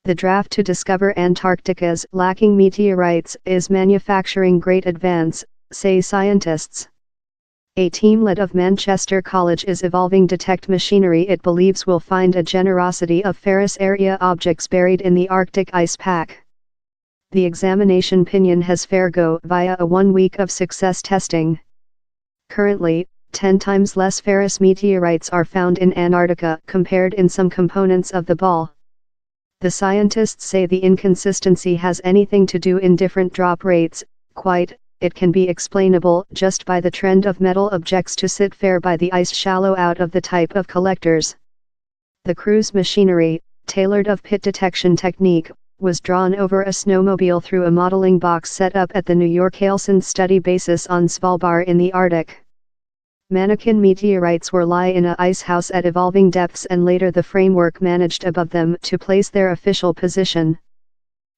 The draft to discover Antarctica's lacking meteorites is manufacturing great advance, say scientists. A team led of Manchester College is evolving detect machinery it believes will find a generosity of ferrous area objects buried in the Arctic ice pack. The examination pinion has fair go via a 1 week of success testing. Currently, 10 times less ferrous meteorites are found in Antarctica compared in some components of the ball. The scientists say the inconsistency has anything to do in different drop rates, it can be explainable just by the trend of metal objects to sit fair by the ice shallow out of the type of collectors. The crew's machinery, tailored of pit detection technique, was drawn over a snowmobile through a modeling box set up at the New York Helsinki study basis on Svalbard in the Arctic. Mannequin meteorites were lie in a ice house at evolving depths and later the framework managed above them to place their official position.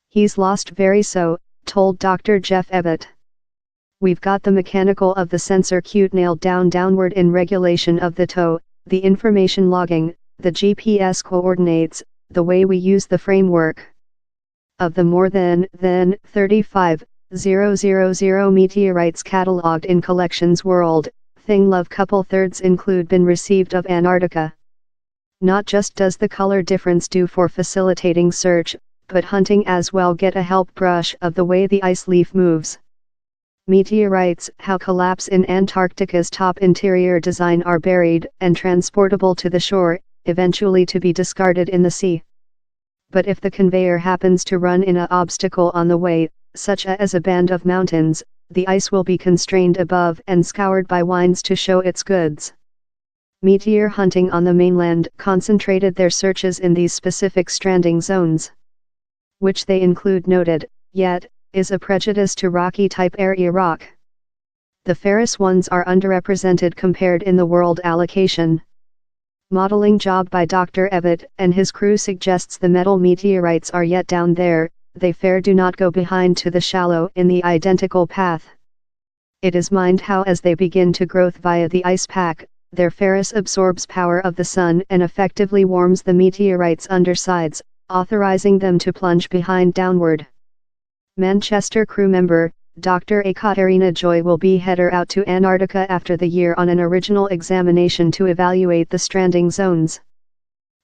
He's lost very so, told Dr. Jeff Ebbett. We've got the mechanical of the sensor cute nailed down downward in regulation of the tow, the information logging, the GPS coordinates, the way we use the framework. Of the more than 35,000 meteorites catalogued in collections world, love couple thirds include been received of Antarctica. Not just does the color difference do for facilitating search, but hunting as well get a help brush of the way the ice leaf moves. Meteorites how collapse in Antarctica's top interior design are buried and transportable to the shore, eventually to be discarded in the sea. But if the conveyor happens to run in an obstacle on the way, such as a band of mountains, the ice will be constrained above and scoured by winds to show its goods. Meteor hunting on the mainland concentrated their searches in these specific stranding zones, which they include noted, yet, is a prejudice to rocky type area rock. The ferrous ones are underrepresented compared in the world allocation. Modeling job by Dr. Ebbett and his crew suggests the metal meteorites are yet down there, they fair do not go behind to the shallow in the identical path. It is mined how as they begin to growth via the ice pack, their ferrous absorbs power of the sun and effectively warms the meteorites' undersides, authorizing them to plunge behind downward. Manchester crew member, Dr. Ekaterina Joy will be header out to Antarctica after the year on an original examination to evaluate the stranding zones.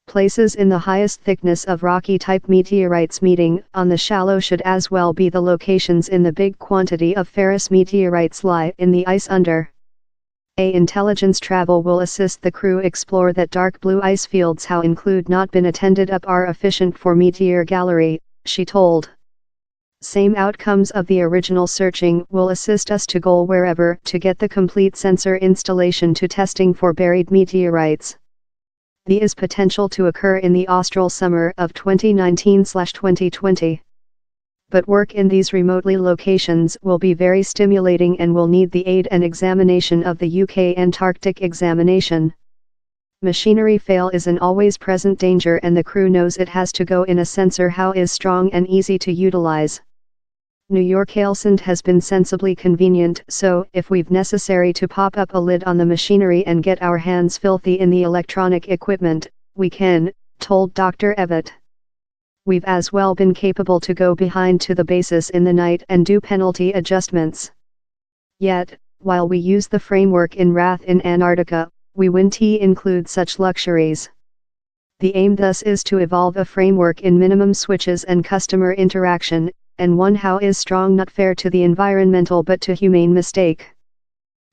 Places in the highest thickness of rocky-type meteorites meeting on the shallow should as well be the locations in the big quantity of ferrous meteorites lie in the ice under. A intelligence travel will assist the crew explore that dark blue ice fields how include not been attended up are efficient for meteor gallery, she told. Same outcomes of the original searching will assist us to goal wherever to get the complete sensor installation to testing for buried meteorites. The is potential to occur in the austral summer of 2019/2020. But work in these remotely locations will be very stimulating and will need the aid and examination of the UK Antarctic examination. Machinery fail is an always present danger and the crew knows it has to go in a sensor how is strong and easy to utilize. New York Helsinki has been sensibly convenient, so if we've necessary to pop up a lid on the machinery and get our hands filthy in the electronic equipment, we can, told Dr. Ebbett. We've as well been capable to go behind to the basis in the night and do penalty adjustments. Yet, while we use the framework in Rath in Antarctica, we won't include such luxuries. The aim thus is to evolve a framework in minimum switches and customer interaction, and one how is strong not fair to the environmental but to humane mistake.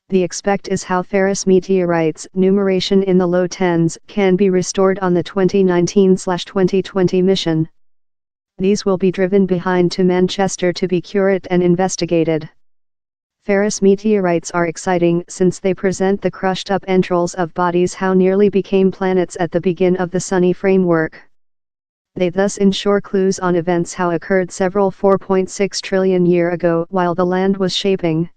The expect is how ferrous meteorites numeration in the low tens can be restored on the 2019/2020 mission. These will be driven behind to Manchester to be cured and investigated. Ferrous meteorites are exciting since they present the crushed up entrails of bodies how nearly became planets at the begin of the sunny framework. They thus ensure clues on events how occurred several 4.6 trillion year ago while the land was shaping.